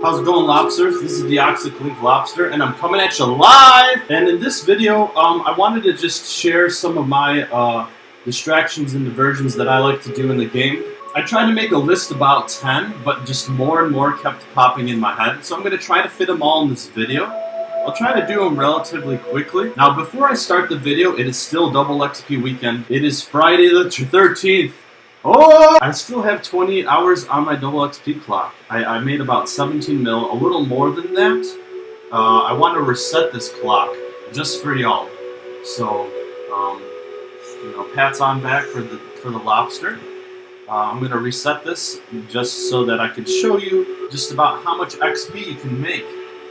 How's it going, lobsters? This is the Oxyclink Lobster, and I'm coming at you live! And in this video, I wanted to just share some of my distractions and diversions that I like to do in the game. I tried to make a list about 10, but just more and more kept popping in my head, so I'm going to try to fit them all in this video. I'll try to do them relatively quickly. Now, before I start the video, it is still double XP weekend. It is Friday the 13th. Oh! I still have 28 hours on my double XP clock. I made about 17 mil, a little more than that. I want to reset this clock just for y'all. So, you know, pats on back for the lobster. I'm going to reset this just so that I can show you just about how much XP you can make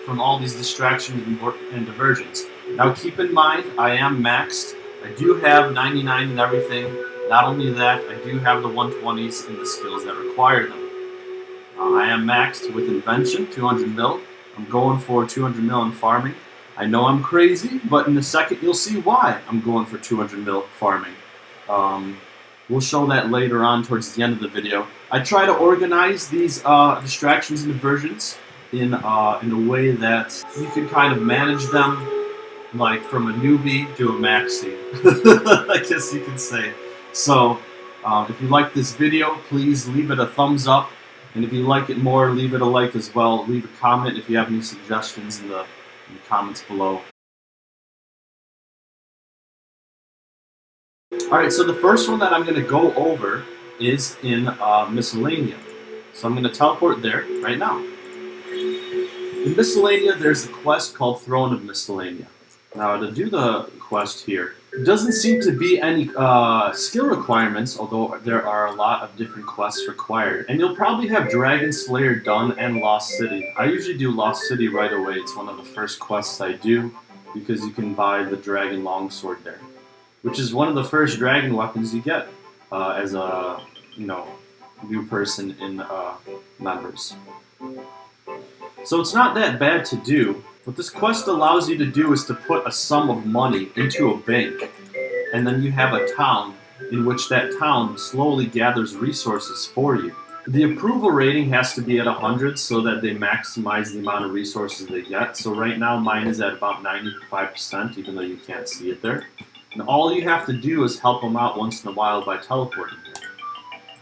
from all these distractions and diversions. Now keep in mind, I am maxed. I do have 99 and everything. Not only that, I do have the 120s and the skills that require them. I am maxed with Invention, 200 mil. I'm going for 200 mil in farming. I know I'm crazy, but in a second you'll see why I'm going for 200 mil farming. We'll show that later on towards the end of the video. I try to organize these distractions and diversions in a way that you can kind of manage them, like from a newbie to a maxi, I guess you could say. So, if you like this video, please leave it a thumbs up, and if you like it more, leave it a like as well. Leave a comment if you have any suggestions in the comments below. Alright, so the first one that I'm going to go over is in Miscellania. So I'm going to teleport there right now. In Miscellania, there's a quest called Throne of Miscellania. Now, to do the quest here, there doesn't seem to be any skill requirements, although there are a lot of different quests required. And you'll probably have Dragon Slayer done and Lost City. I usually do Lost City right away. It's one of the first quests I do, because you can buy the Dragon Longsword there, which is one of the first dragon weapons you get as a, you know, new person in members. So it's not that bad to do. What this quest allows you to do is to put a sum of money into a bank, and then you have a town in which that town slowly gathers resources for you. The approval rating has to be at 100 so that they maximize the amount of resources they get. So right now mine is at about 95%, even though you can't see it there. And all you have to do is help them out once in a while by teleporting here.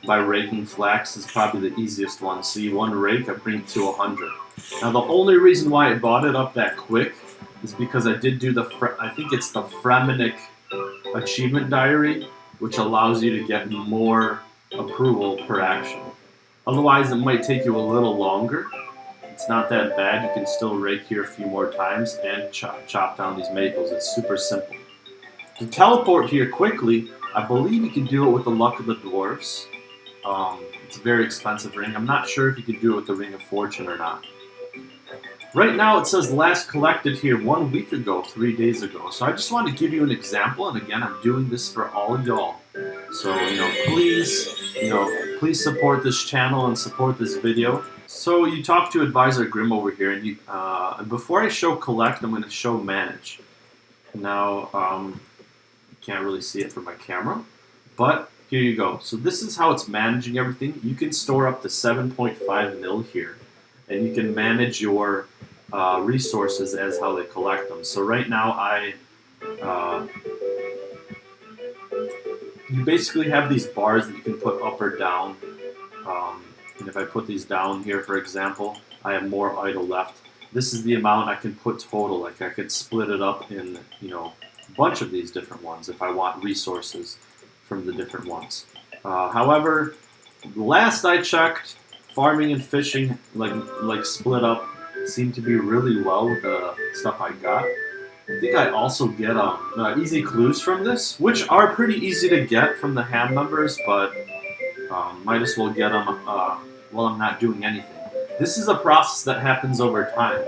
By raking flax is probably the easiest one. See, one rake, I bring it to 100. Now the only reason why I bought it up that quick is because I did do the, I think it's the Fremenic Achievement Diary, which allows you to get more approval per action. Otherwise it might take you a little longer. It's not that bad. You can still rake here a few more times and chop down these maples. It's super simple. To teleport here quickly, I believe you can do it with the Luck of the Dwarves. It's a very expensive ring. I'm not sure if you can do it with the Ring of Fortune or not. Right now it says last collected here 1 week ago, 3 days ago. So I just want to give you an example, and again, I'm doing this for all y'all. So, please support this channel and support this video. So you talk to Advisor Grim over here, and before I show collect, I'm going to show manage. Now, you can't really see it from my camera, but here you go. So this is how it's managing everything. You can store up to 7.5 mil here, and you can manage your resources as how they collect them. So right now you basically have these bars that you can put up or down. And if I put these down here, for example, I have more idle left. This is the amount I can put total. Like I could split it up in, you know, a bunch of these different ones if I want resources from the different ones. However, last I checked, farming and fishing, like split up, seemed to be really well with the stuff I got. I think I also get easy clues from this, which are pretty easy to get from the ham members, but might as well get them while I'm not doing anything. This is a process that happens over time.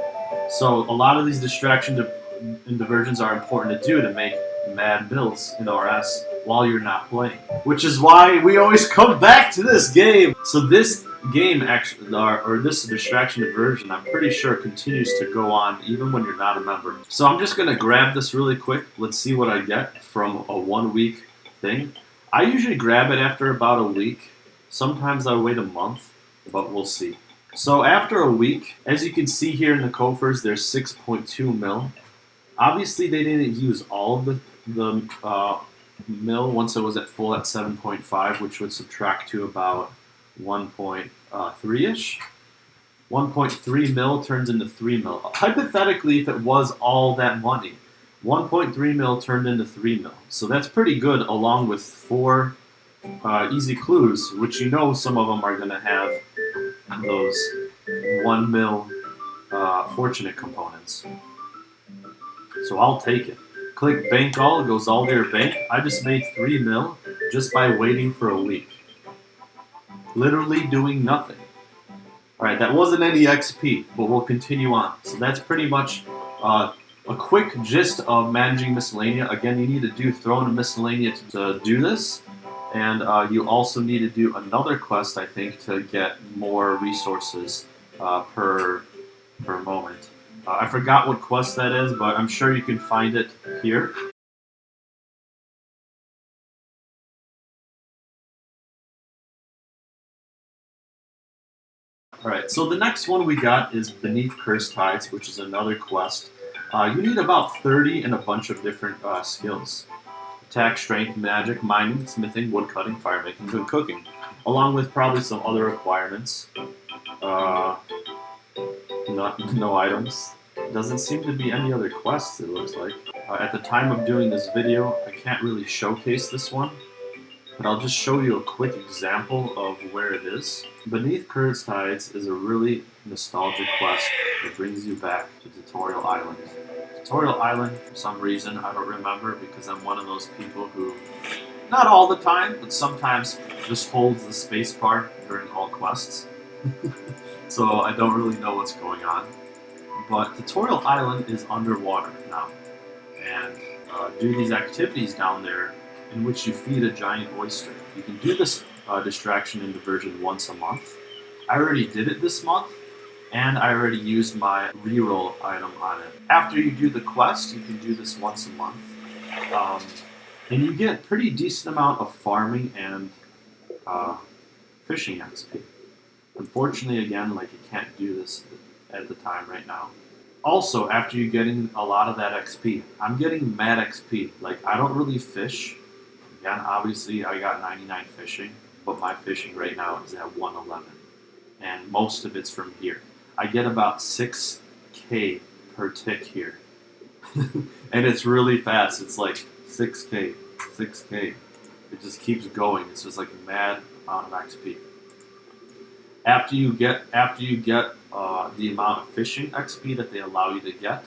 So a lot of these distractions and diversions are important to do to make mad builds in RS while you're not playing. Which is why we always come back to this game! So this game, actually, or this distraction diversion, I'm pretty sure continues to go on even when you're not a member. So I'm just going to grab this really quick. Let's see what I get from a 1 week thing. I usually grab it after about a week. Sometimes I wait a month, but we'll see. So after a week, as you can see here in the coffers, there's 6.2 mil. Obviously, they didn't use all of the mil once it was at full at 7.5, which would subtract to about 1.3-ish. 1.3 mil turns into 3 mil. Hypothetically, if it was all that money, 1.3 mil turned into 3 mil. So that's pretty good, along with 4 easy clues, which you know some of them are going to have those 1 mil fortunate components. So I'll take it. Click bank all, it goes all to your bank. I just made 3 mil just by waiting for a week. Literally doing nothing. Alright, that wasn't any XP, but we'll continue on. So that's pretty much a quick gist of managing Miscellania. Again, you need to do Throne of Miscellania to do this. And you also need to do another quest, I think, to get more resources per moment. I forgot what quest that is, but I'm sure you can find it here. Alright, so the next one we got is Beneath Cursed Tides, which is another quest. You need about 30 and a bunch of different skills. Attack, strength, magic, mining, smithing, woodcutting, firemaking, good cooking. Along with probably some other requirements. No items. Doesn't seem to be any other quests, it looks like. At the time of doing this video, I can't really showcase this one, but I'll just show you a quick example of where it is. Beneath Cursed Tides is a really nostalgic quest that brings you back to Tutorial Island. Tutorial Island, for some reason, I don't remember because I'm one of those people who, not all the time, but sometimes just holds the space bar during all quests. So I don't really know what's going on. But Tutorial Island is underwater now, and do these activities down there in which you feed a giant oyster. You can do this distraction and diversion once a month. I already did it this month, and I already used my reroll item on it. After you do the quest, you can do this once a month. And you get a pretty decent amount of farming and fishing XP. Unfortunately, again, like you can't do this at the time right now. Also, after you're getting a lot of that XP, I'm getting mad XP. Like, I don't really fish. Again, obviously, I got 99 fishing, but my fishing right now is at 111. And most of it's from here. I get about 6K per tick here. And it's really fast. It's like 6K, 6K. It just keeps going. It's just like a mad amount of XP. After you get the amount of fishing XP that they allow you to get,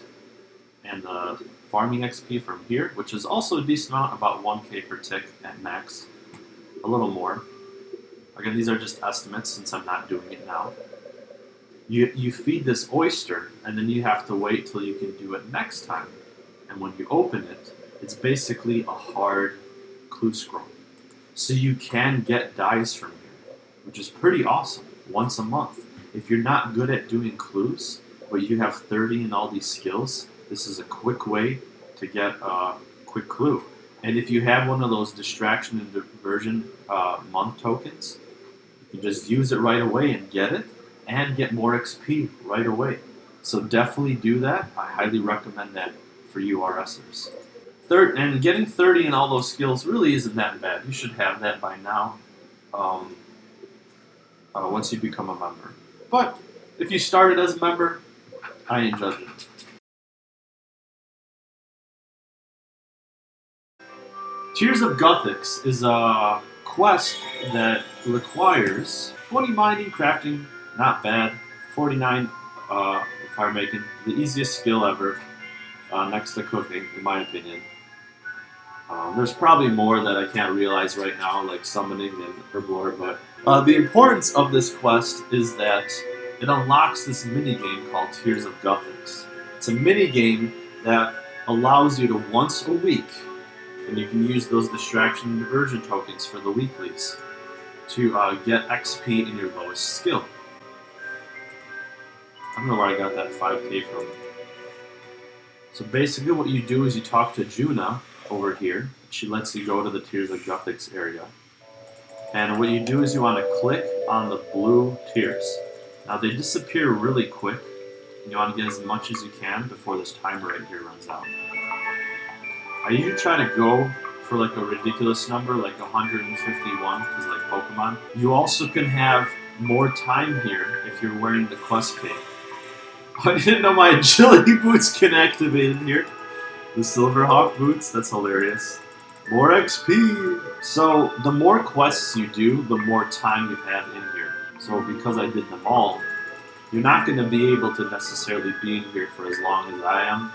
and the farming XP from here, which is also a decent amount, about 1K per tick at max, a little more. Again, these are just estimates since I'm not doing it now. You feed this oyster, and then you have to wait till you can do it next time. And when you open it, it's basically a hard clue scroll. So you can get dice from here, which is pretty awesome. Once a month. If you're not good at doing clues, but you have 30 and all these skills, this is a quick way to get a quick clue. And if you have one of those distraction and diversion month tokens, you can just use it right away and get it, and get more XP right away. So definitely do that. I highly recommend that for you RSers. And getting 30 and all those skills really isn't that bad. You should have that by now. Once you become a member. But if you started as a member, I ain't judging. Tears of Guthix is a quest that requires 20 mining, crafting, not bad, 49 fire making, the easiest skill ever, next to cooking, in my opinion. There's probably more that I can't realize right now, like summoning and herblore, but the importance of this quest is that it unlocks this minigame called Tears of Guthix. It's a minigame that allows you to once a week, and you can use those distraction and diversion tokens for the weeklies, to get XP in your lowest skill. I don't know where I got that 5K from. So basically what you do is you talk to Juna over here. She lets you go to the Tears of Guthix area. And what you do is you want to click on the blue tears. Now they disappear really quick. You want to get as much as you can before this timer right here runs out. I usually try to go for like a ridiculous number, like 151, because like Pokemon. You also can have more time here if you're wearing the quest cape. I didn't know my agility boots can activate in here. The Silverhawk boots, that's hilarious. More XP! So the more quests you do, the more time you have in here. So because I did them all, you're not going to be able to necessarily be in here for as long as I am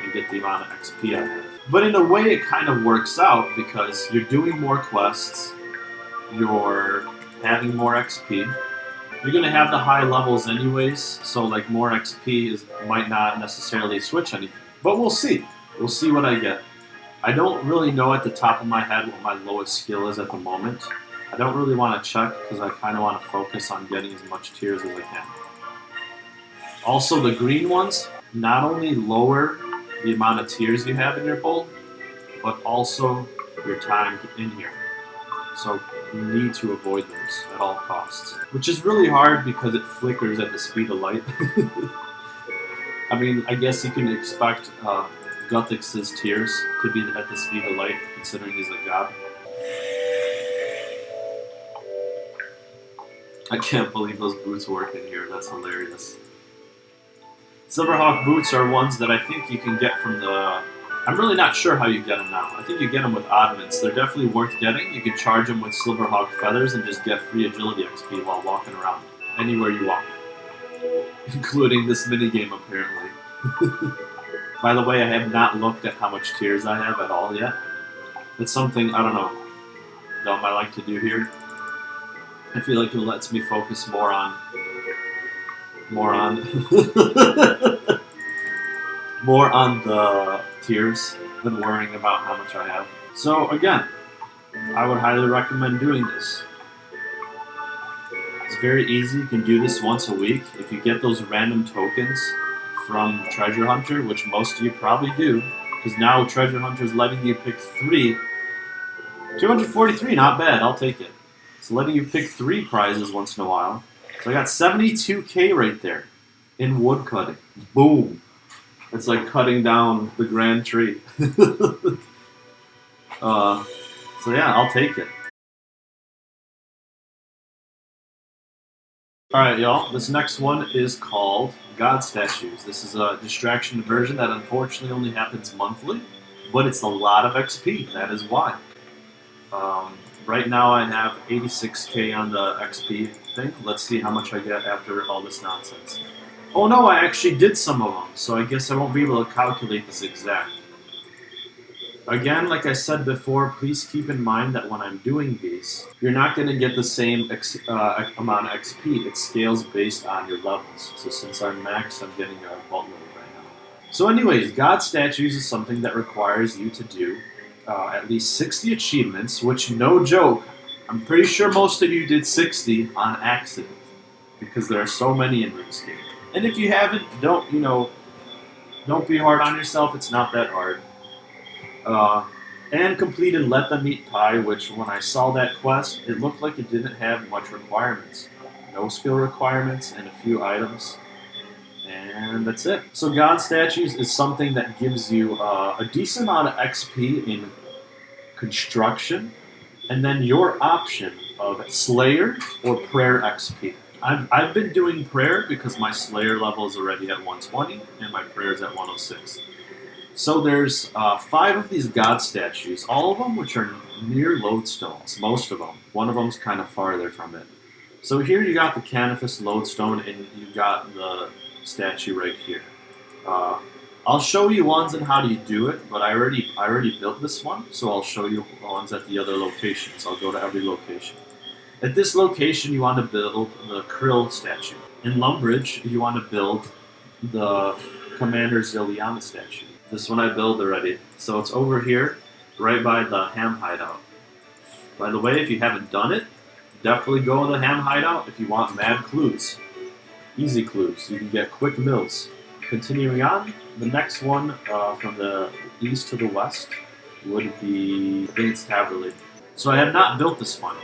and get the amount of XP I have. But in a way it kind of works out because you're doing more quests, you're having more XP. You're going to have the high levels anyways, so like more XP might not necessarily switch anything. But we'll see. We'll see what I get. I don't really know at the top of my head what my lowest skill is at the moment. I don't really want to check because I kind of want to focus on getting as much tiers as I can. Also, the green ones not only lower the amount of tiers you have in your bowl, but also your time in here. So you need to avoid those at all costs. Which is really hard because it flickers at the speed of light. I mean, I guess you can expect Guthix's tiers to be at the speed of light, considering he's a god. I can't believe those boots work in here, that's hilarious. Silverhawk boots are ones that I think you can get from the... I'm really not sure how you get them now. I think you get them with oddments. They're definitely worth getting. You can charge them with Silverhawk feathers and just get free agility XP while walking around. Anywhere you walk. Including this minigame, apparently. By the way, I have not looked at how much tiers I have at all yet. It's something, I don't know, I like to do here. I feel like it lets me focus more on more on the tiers than worrying about how much I have. So again, I would highly recommend doing this. It's very easy. You can do this once a week. If you get those random tokens from Treasure Hunter, which most of you probably do, because now Treasure Hunter is letting you pick 3. 243, not bad, I'll take it. It's letting you pick 3 prizes once in a while. So I got 72k right there in wood cutting. Boom. It's like cutting down the grand tree. So yeah, I'll take it. Alright, y'all. This next one is called God Statues. This is a distraction version that unfortunately only happens monthly, but it's a lot of XP. That is why. Right now I have 86k on the XP thing. Let's see how much I get after all this nonsense. Oh no, I actually did some of them, so I guess I won't be able to calculate this exact. Again, like I said before, please keep in mind that when I'm doing these, you're not going to get the same amount of XP. It scales based on your levels. So since I'm max, I'm getting a buttload right now. So anyways, God Statues is something that requires you to do at least 60 achievements, which, no joke, I'm pretty sure most of you did 60 on accident, because there are so many in Runescape. And if you haven't, don't be hard on yourself, it's not that hard. And completed Let Them Eat Pie, which when I saw that quest, it looked like it didn't have much requirements. No skill requirements and a few items. And that's it. So God Statues is something that gives you a decent amount of XP in construction, and then your option of Slayer or Prayer XP. I've been doing Prayer because my Slayer level is already at 120 and my Prayer is at 106. So there's 5 of these God Statues, all of them which are near lodestones, most of them. One of them's kind of farther from it. So here you got the Canifus lodestone and you got the statue right here. I'll show you ones and how do you do it, but I already built this one, so I'll show you ones at the other locations. I'll go to every location. At this location, you want to build the Krill statue. In Lumbridge, you want to build the Commander Zilliana statue. This one I built already. So it's over here, right by the Ham Hideout. By the way, if you haven't done it, definitely go to the Ham Hideout if you want mad clues. Easy clues. You can get quick mills. Continuing on, the next one from the east to the west would be, I think it's Taverley. So I have not built this one.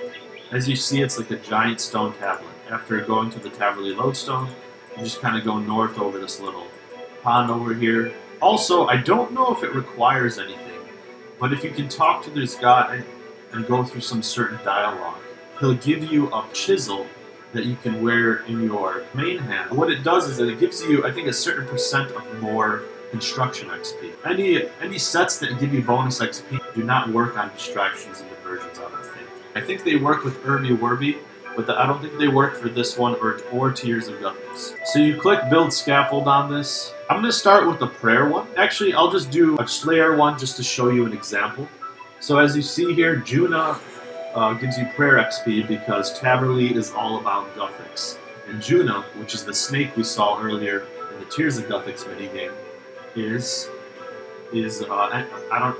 As you see, it's like a giant stone tablet. after going to the Taverly Lodestone, you just kind of go north over this little pond over here. Also, I don't know if it requires anything, but if you can talk to this guy and go through some certain dialogue, he'll give you a chisel that you can wear in your main hand. What it does is that it gives you, I think, a certain percent of more construction XP. Any sets that give you bonus XP do not work on distractions and diversions, I don't think. I think they work with Herby Werby, but I don't think they work for this one or Tears of Guthix. So you click Build Scaffold on this. I'm going to start with the Prayer one. Actually, I'll just do a Slayer one just to show you an example. So as you see here, Juna gives you Prayer XP because Taverly is all about Guthix. And Juna, which is the snake we saw earlier in the Tears of Guthix minigame, is I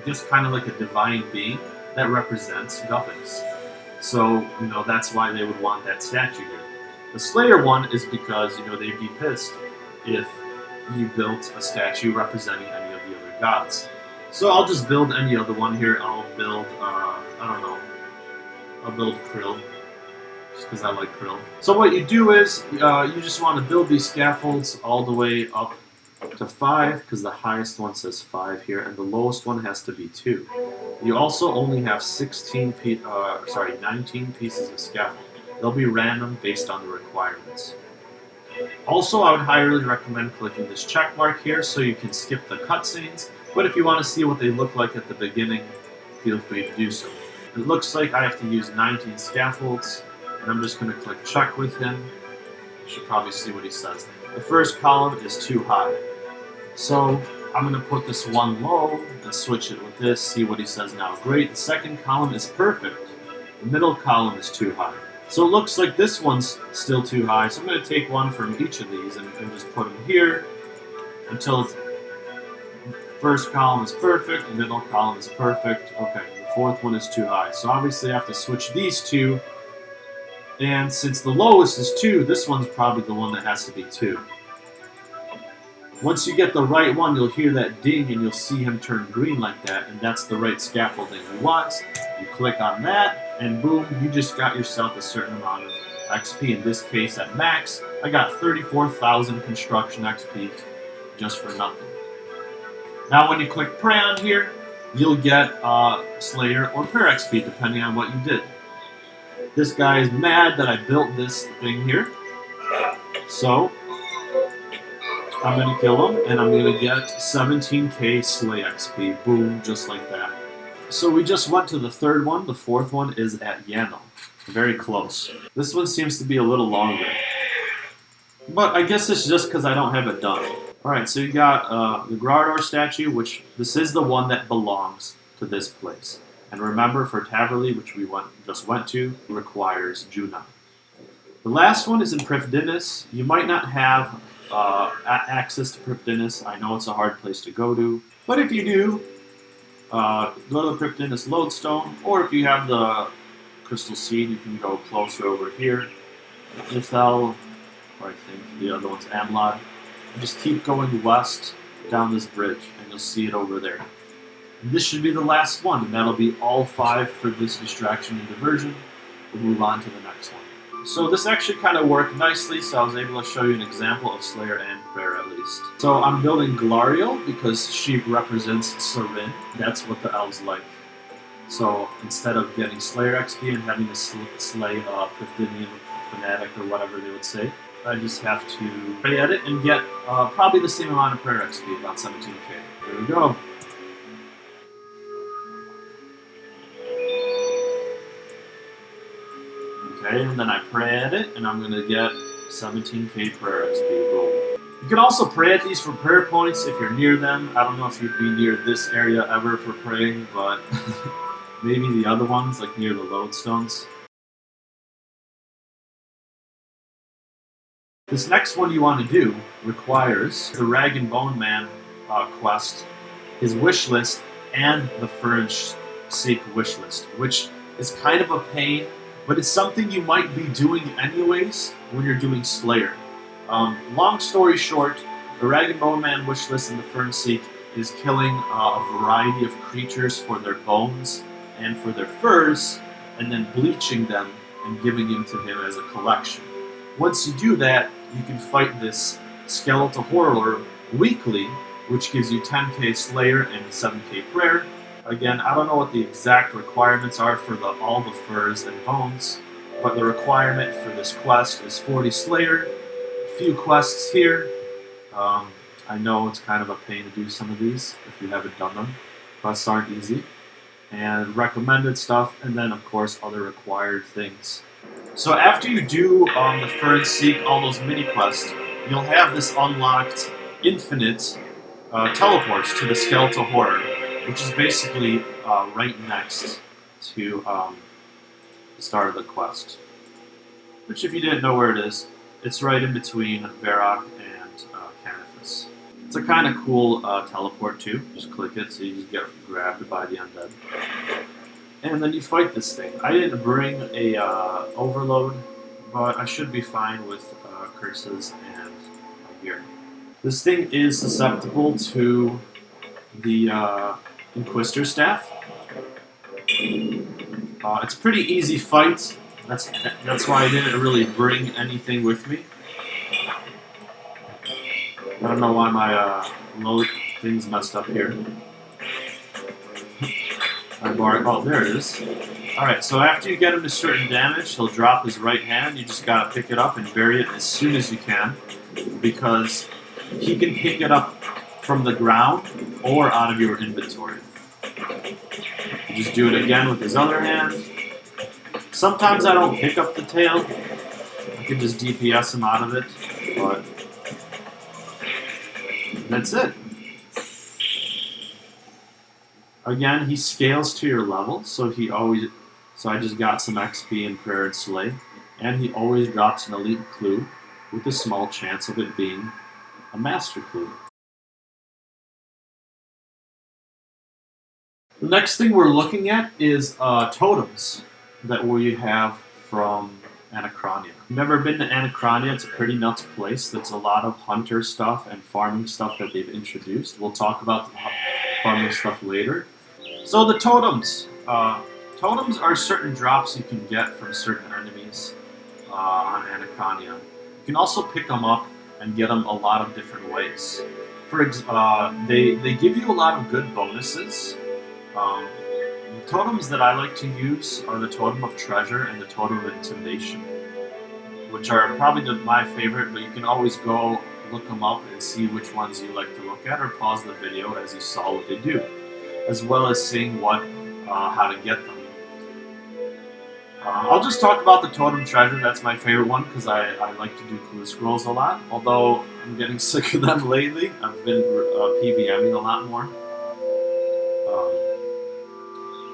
guess kind of like a divine being that represents Guthix. So, you know, that's why they would want that statue here. The Slayer one is because, you know, they'd be pissed if you built a statue representing any of the other gods. So I'll just build any other one here. I'll build, I'll build Krill, just because I like Krill. So what you do is, you just want to build these scaffolds all the way up to 5, because the highest one says 5 here, and the lowest one has to be 2. You also only have 19 pieces of scaffold. They'll be random based on the requirements. Also, I would highly recommend clicking this check mark here so you can skip the cutscenes, but if you want to see what they look like at the beginning, feel free to do so. It looks like I have to use 19 scaffolds, and I'm just going to click check with him. You should probably see what he says. The first column is too high. So I'm going to put this one low and switch it with this, see what he says now. Great, the second column is perfect. The middle column is too high. So it looks like this one's still too high, so I'm going to take one from each of these and just put them here until the first column is perfect, the middle column is perfect. Okay, the fourth one is too high. So obviously I have to switch these two, and since the lowest is 2, this one's probably the one that has to be 2. Once you get the right one, you'll hear that ding and you'll see him turn green like that, and that's the right scaffolding you want. You click on that, and boom, you just got yourself a certain amount of XP. In this case, at max, I got 34,000 construction XP just for nothing. Now when you click Pray on here, you'll get Slayer or Prayer XP, depending on what you did. This guy is mad that I built this thing here, so I'm going to kill him, and I'm going to get 17k Slay XP. Boom, just like that. So we just went to the third one. The fourth one is at Yano. Very close. This one seems to be a little longer. But I guess it's just because I don't have it done. Alright, so you got the Grador statue, which this is the one that belongs to this place. And remember, for Taverly, which we just went to, requires Juna. The last one is in Prifddinas. You might not have access to Prifddinas. I know it's a hard place to go to. But if you do, go to the Prifddinas Lodestone, or if you have the Crystal Seed, you can go closer over here. Ithel, or I think the other one's Amlad. And just keep going west down this bridge, and you'll see it over there. And this should be the last one, and that'll be all 5 for this distraction and diversion. We'll move on to the next one. So this actually kind of worked nicely, so I was able to show you an example of Slayer and Prayer at least. So I'm building Glariel because she represents Sarin. That's what the elves like. So instead of getting Slayer XP and having to slay a Prifddian fanatic or whatever they would say, I just have to pray at it and get probably the same amount of Prayer XP, about 17k. There we go. Okay, and then I pray at it, and I'm going to get 17k Prayer XP. Boom. You can also pray at these for prayer points if you're near them. I don't know if you'd be near this area ever for praying, but maybe the other ones, like near the lodestones. This next one you want to do requires the Rag and Bone Man quest, his wish list, and the Furge Seek wish list, which is kind of a pain, but it's something you might be doing anyways when you're doing Slayer. Long story short, the Rag and Bone Man wish list and the Fern Seek is killing a variety of creatures for their bones and for their furs, and then bleaching them and giving him to him as a collection. Once you do that, you can fight this Skeletal Horror weekly, which gives you 10k Slayer and 7k Prayer. Again, I don't know what the exact requirements are for all the furs and bones, but the requirement for this quest is 40 Slayer, a few quests here. I know it's kind of a pain to do some of these if you haven't done them. Quests aren't easy. And recommended stuff, and then of course other required things. So after you do the Fur and Seek, all those mini quests, you'll have this unlocked infinite teleports to the Skeletal Horror, which is basically right next to the start of the quest. Which, if you didn't know where it is, it's right in between Varrock and Canifus. It's a kind of cool teleport too. Just click it so you just get grabbed by the undead. And then you fight this thing. I didn't bring a overload, but I should be fine with curses and gear. This thing is susceptible to the Inquisitor staff. It's a pretty easy fight. That's why I didn't really bring anything with me. I don't know why my load thing's messed up here. Oh, there it is. Alright, so after you get him to certain damage, he'll drop his right hand. You just gotta pick it up and bury it as soon as you can, because he can pick it up from the ground or out of your inventory. You just do it again with his other hand. Sometimes I don't pick up the tail. I can just DPS him out of it, but that's it. Again, he scales to your level, so I just got some XP in Prayer and Slay, and he always drops an elite clue with a small chance of it being a master clue. The next thing we're looking at is totems that we have from Anachronia. Never been to Anachronia. It's a pretty nuts place. That's a lot of hunter stuff and farming stuff that they've introduced. We'll talk about the farming stuff later. So the totems. Totems are certain drops you can get from certain enemies on Anachronia. You can also pick them up and get them a lot of different ways. They give you a lot of good bonuses. The totems that I like to use are the Totem of Treasure and the Totem of Intimidation, which are probably my favorite, but you can always go look them up and see which ones you like to look at, or pause the video as you saw what they do, as well as seeing how to get them. I'll just talk about the Totem Treasure. That's my favorite one because I like to do clue scrolls a lot, although I'm getting sick of them lately. I've been PVMing a lot more.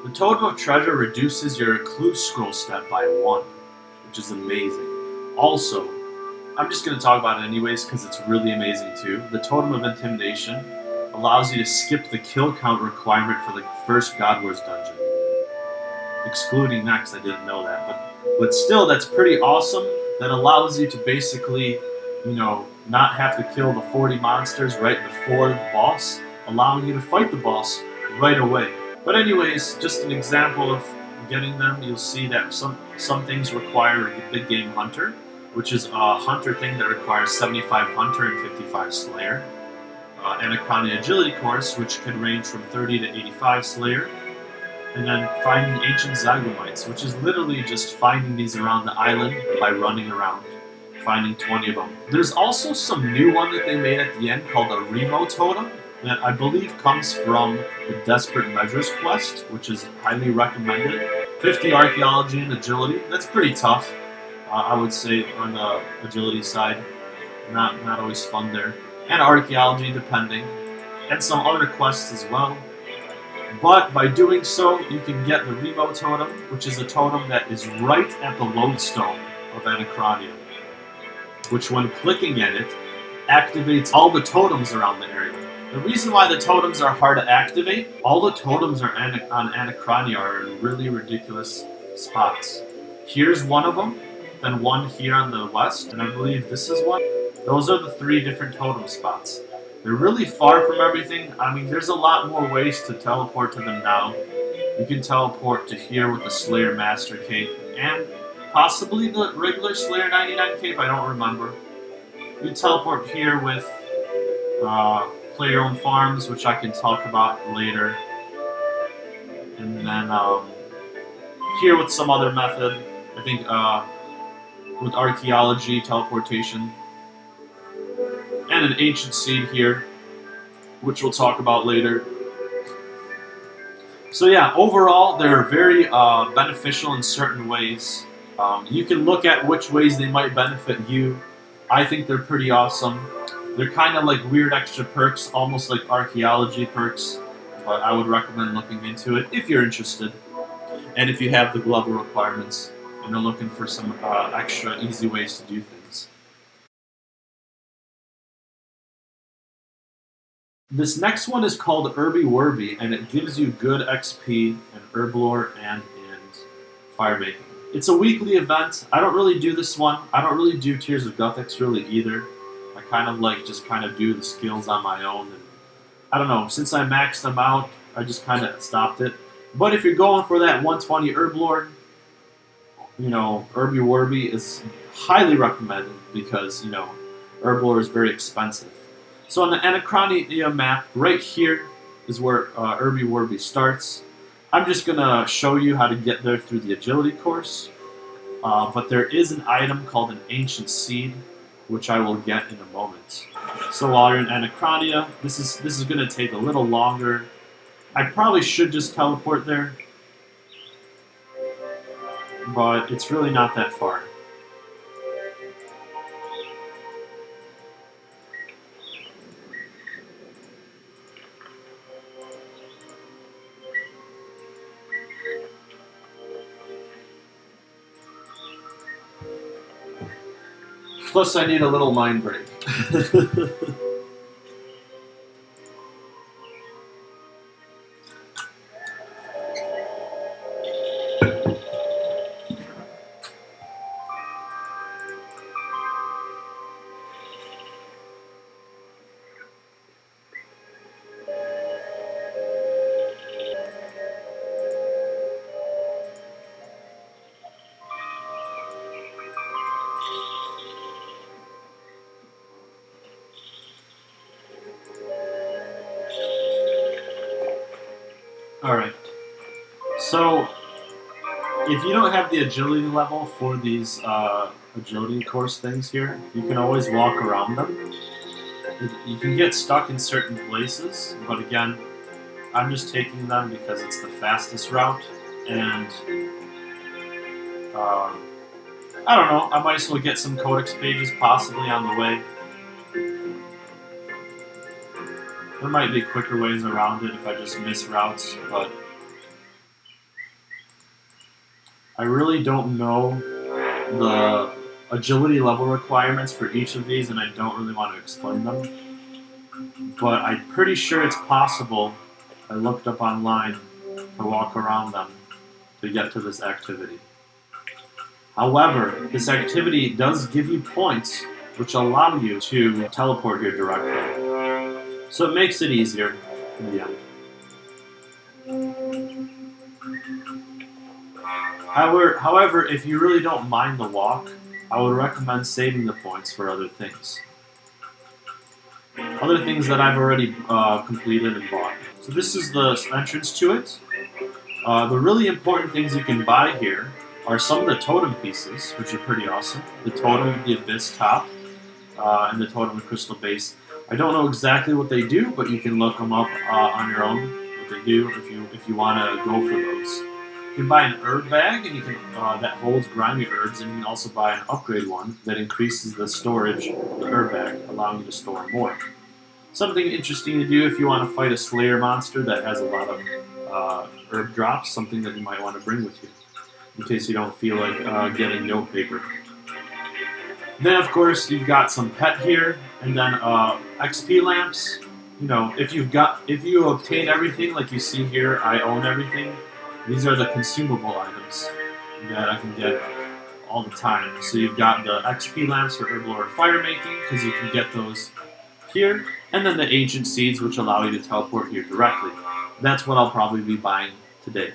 The Totem of Treasure reduces your clue scroll step by 1, which is amazing. Also, I'm just going to talk about it anyways because it's really amazing too. The Totem of Intimidation allows you to skip the kill count requirement for the first God Wars dungeon. Excluding next, I didn't know that. But still, that's pretty awesome. That allows you to basically, not have to kill the 40 monsters right before the boss, allowing you to fight the boss right away. But anyways, just an example of getting them, you'll see that some things require a big game hunter, which is a hunter thing that requires 75 hunter and 55 slayer. Anachronia agility course, which can range from 30 to 85 slayer. And then finding ancient zygomites, which is literally just finding these around the island by running around, finding 20 of them. There's also some new one that they made at the end called a Remo Totem, that I believe comes from the Desperate Measures quest, which is highly recommended. 50 archaeology and agility. That's pretty tough, I would say, on the agility side. Not always fun there. And archaeology, depending. And some other quests as well. But by doing so, you can get the Remo Totem, which is a totem that is right at the lodestone of Anachronia, which when clicking at it, activates all the totems around the area. The reason why the totems are hard to activate, all the totems on Anachronia are in really ridiculous spots. Here's one of them, then one here on the west, and I believe this is one. Those are the 3 different totem spots. They're really far from everything. I mean, there's a lot more ways to teleport to them now. You can teleport to here with the Slayer Master Cape, and possibly the regular Slayer 99 cape, I don't remember. You teleport here with player-owned farms, which I can talk about later. And then here with some other method, I think with archaeology, teleportation, and an ancient seed here, which we'll talk about later. So yeah, overall, they're very beneficial in certain ways. You can look at which ways they might benefit you. I think they're pretty awesome. They're kind of like weird extra perks, almost like archaeology perks, but I would recommend looking into it if you're interested. And if you have the level requirements and are looking for some extra easy ways to do things. This next one is called Herby Werby, and it gives you good XP in Herblore and in Firemaking. It's a weekly event. I don't really do this one. I don't really do Tears of Guthix really either. I kind of like just kind of do the skills on my own. And I don't know, since I maxed them out, I just kind of stopped it. But if you're going for that 120 Herblore, you know, Herby Werby is highly recommended because, you know, Herblore is very expensive. So on the Anachronia map, right here is where Herby Werby starts. I'm just going to show you how to get there through the agility course. But there is an item called an ancient seed, which I will get in a moment. So while you're in Anachronia, this is going to take a little longer. I probably should just teleport there, but it's really not that far. Plus, I need a little mind break. Alright, so if you don't have the agility level for these agility course things here, you can always walk around them. You can get stuck in certain places, but again, I'm just taking them because it's the fastest route, and I don't know, I might as well get some codex pages possibly on the way. There might be quicker ways around it if I just miss routes, but I really don't know the agility level requirements for each of these, and I don't really want to explain them. But I'm pretty sure it's possible, I looked up online, to walk around them to get to this activity. However, this activity does give you points which allow you to teleport here directly. So it makes it easier in the end. However, if you really don't mind the walk, I would recommend saving the points for other things. Other things that I've already completed and bought. So this is the entrance to it. The really important things you can buy here are some of the totem pieces, which are pretty awesome. The totem of the Abyss top, and the totem of Crystal base. I don't know exactly what they do, but you can look them up on your own, what they do, if you want to go for those. You can buy an herb bag, and you can that holds grimy herbs, and you can also buy an upgrade one that increases the storage of the herb bag, allowing you to store more. Something interesting to do if you want to fight a Slayer monster that has a lot of herb drops, something that you might want to bring with you, in case you don't feel like getting note paper. Then, of course, you've got some pet here, and then XP lamps. You know, if you obtain everything, like you see here, I own everything. These are the consumable items that I can get all the time. So you've got the XP lamps for Herblore and Firemaking, because you can get those here, and then the ancient seeds, which allow you to teleport here directly. That's what I'll probably be buying today.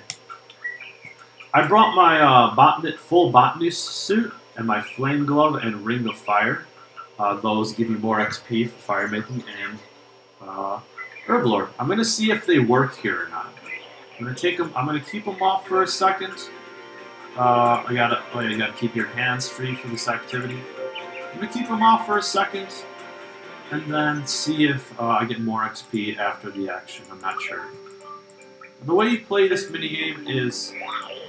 I brought my full botanist suit and my flame glove and ring of fire. Those give you more XP for fire making and herblore. I'm gonna see if they work here or not. I'm gonna keep them off for a second. You gotta keep your hands free for this activity. I'm gonna keep them off for a second, and then see if I get more XP after the action. I'm not sure. The way you play this minigame is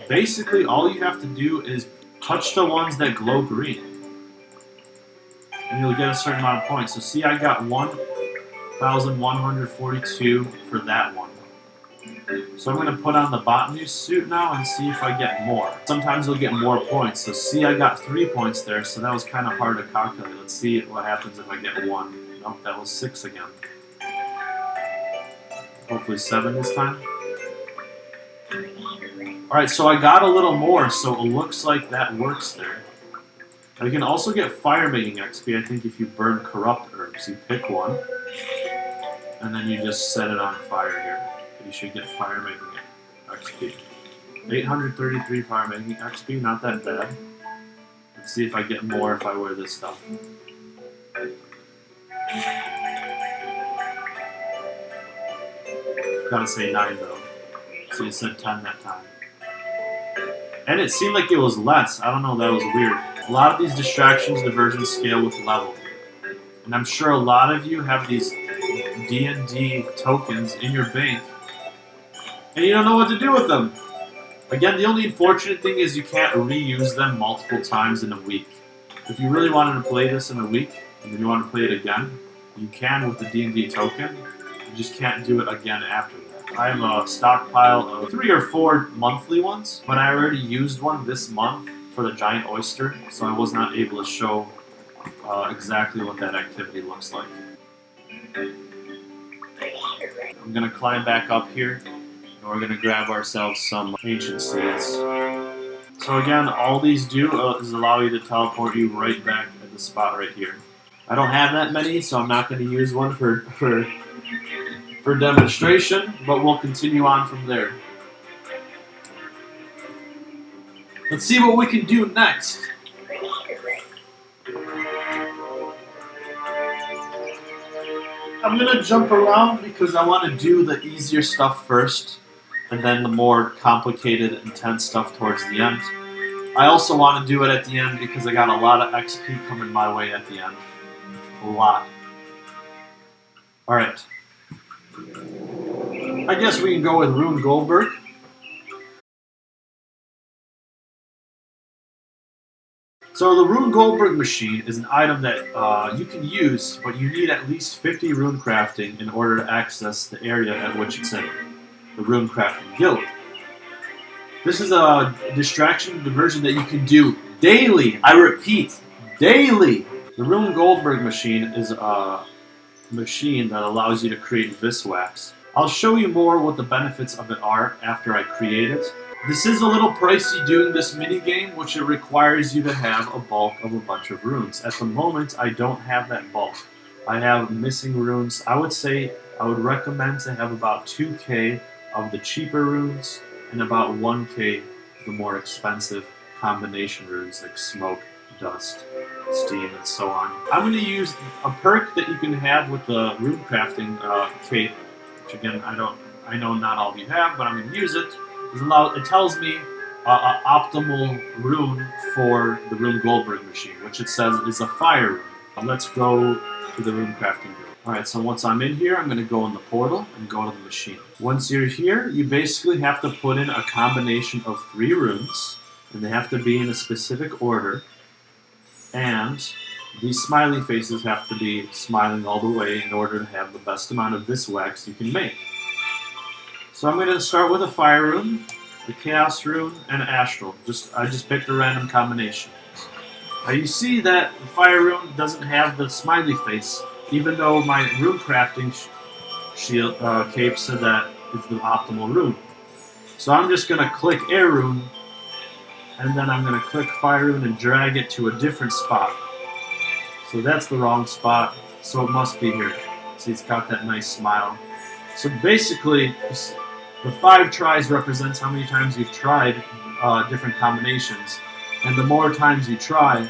basically all you have to do is touch the ones that glow green, and you'll get a certain amount of points. So see, I got 1,142 for that one. So I'm going to put on the botanist suit now and see if I get more. Sometimes you'll get more points. So see, I got 3 points there, so that was kind of hard to calculate. Let's see what happens if I get 1. Nope, that was 6 again. Hopefully 7 this time. Alright, so I got a little more, so it looks like that works there. Now you can also get fire making XP, I think, if you burn corrupt herbs. You pick one, and then you just set it on fire here. You should get fire making XP. 833 fire making XP, not that bad. Let's see if I get more if I wear this stuff. Gotta say 9 though. So you said 10 that time. And it seemed like it was less. I don't know, that was weird. A lot of these distractions, diversions scale with level. And I'm sure a lot of you have these D&D tokens in your bank, and you don't know what to do with them. Again, the only unfortunate thing is you can't reuse them multiple times in a week. If you really wanted to play this in a week, and then you want to play it again, you can with the D&D token. You just can't do it again after that. I have a stockpile of 3 or 4 monthly ones, but I already used one this month for the giant oyster, so I was not able to show exactly what that activity looks like. I'm going to climb back up here, and we're going to grab ourselves some ancient seeds. So again, all these do is allow you to teleport you right back at the spot right here. I don't have that many, so I'm not going to use one for demonstration, but we'll continue on from there. Let's see what we can do next. I'm going to jump around because I want to do the easier stuff first, and then the more complicated, intense stuff towards the end. I also want to do it at the end because I got a lot of XP coming my way at the end. A lot. Alright. I guess we can go with Rune Goldberg. So the Rune Goldberg machine is an item that you can use, but you need at least 50 rune crafting in order to access the area at which it's in, the Rune Crafting Guild. This is a distraction diversion that you can do daily. I repeat, daily. The Rune Goldberg machine is a machine that allows you to create Viswax. I'll show you more what the benefits of it are after I create it. This is a little pricey doing this minigame, which it requires you to have a bulk of a bunch of runes. At the moment, I don't have that bulk. I have missing runes. I would recommend to have about 2k of the cheaper runes and about 1k of the more expensive combination runes like smoke, dust, steam, and so on. I'm going to use a perk that you can have with the rune crafting cape, which again, I know not all of you have, but I'm going to use it. It tells me optimal rune for the Rune Goldberg machine, which it says is a fire rune. Let's go to the rune crafting guild. Alright, so once I'm in here, I'm going to go in the portal and go to the machine. Once you're here, you basically have to put in a combination of 3 runes, and they have to be in a specific order, and these smiley faces have to be smiling all the way in order to have the best amount of Viswax you can make. So I'm going to start with a fire rune, a chaos rune, and an astral. I just picked a random combination. Now you see that the fire rune doesn't have the smiley face, even though my rune crafting cape said that it's the optimal rune. So I'm just going to click air rune, and then I'm going to click fire rune and drag it to a different spot. So that's the wrong spot, so it must be here. See, it's got that nice smile. So basically, the 5 tries represents how many times you've tried different combinations. And the more times you try,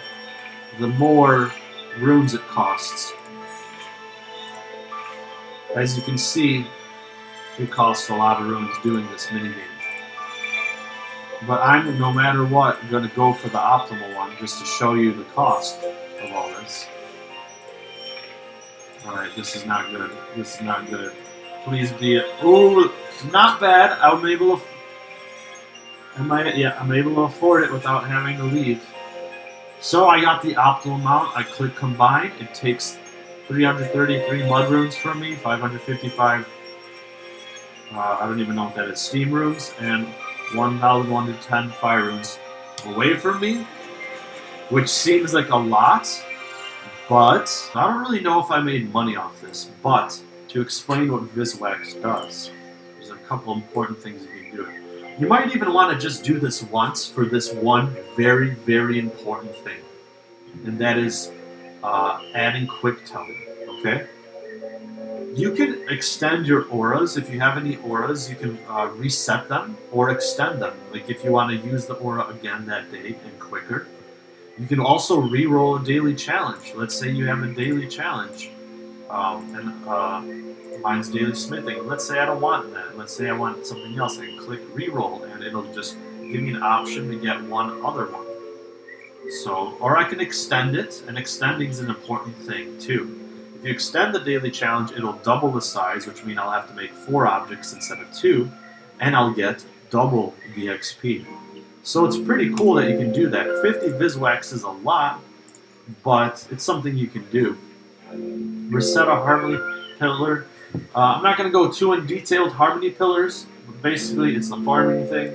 the more runes it costs. As you can see, it costs a lot of runes doing this minigame. But I'm, no matter what, going to go for the optimal one just to show you the cost of all this. Alright, this is not good. This is not good. Please be it. Ooh, not bad. I'm able to... I'm able to afford it without having to leave. So I got the optimal amount. I click combine. It takes 333 mud runes from me, 555. I don't even know what that is. Steam runes and 1,110 fire runes away from me, which seems like a lot, but I don't really know if I made money off this. But to explain what Viswax does, there's a couple important things you can do. You might even want to just do this once for this one very, very important thing, and that is adding quick telling. Okay? You can extend your auras. If you have any auras, you can reset them or extend them. Like if you want to use the aura again that day and quicker. You can also re-roll a daily challenge. Let's say you have a daily challenge, and mine's daily smithing. Let's say I don't want that. Let's say I want something else. I can click re-roll, and it'll just give me an option to get one other one. So, or I can extend it, and extending is an important thing too. If you extend the daily challenge, it'll double the size, which means I'll have to make 4 objects instead of 2, and I'll get double the XP. So it's pretty cool that you can do that. 50 Viswax is a lot, but it's something you can do. Reset a Harmony Pillar. I'm not going to go too in detailed Harmony Pillars, but basically it's the farming thing.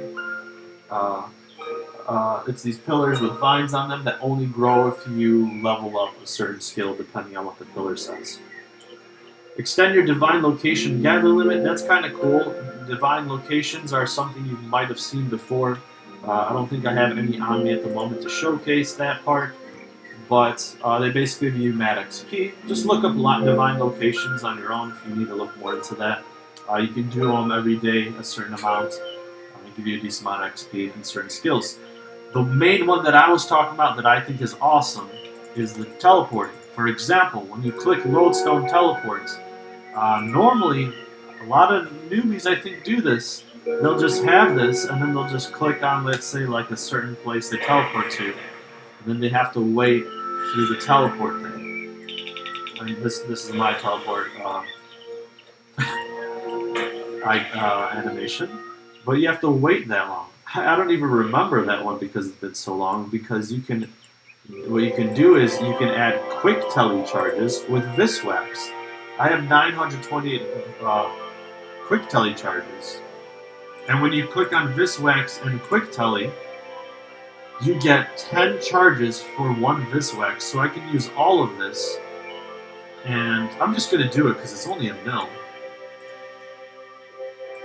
It's these pillars with vines on them that only grow if you level up a certain skill, depending on what the pillar says. Extend your divine location gather limit. That's kind of cool. Divine locations are something you might have seen before. I don't think I have any on me at the moment to showcase that part, but they basically give you mad XP. Just look up divine locations on your own if you need to look more into that. You can do them every day, a certain amount. They give you a decent amount of XP and certain skills. The main one that I was talking about that I think is awesome is the teleporting. For example, when you click Lodestone Teleport, normally a lot of newbies I think do this. They'll just have this and then they'll just click on, let's say, like a certain place they teleport to, and then they have to wait through the teleport thing. I mean, this is my teleport animation, but you have to wait that long. I don't even remember that one because it's been so long, because what you can do is you can add quick telly charges with Viswax. I have 928 quick telly charges. And when you click on Viswax and quick telly, you get 10 charges for 1 Viswax, so I can use all of this. And I'm just going to do it because it's only a mil.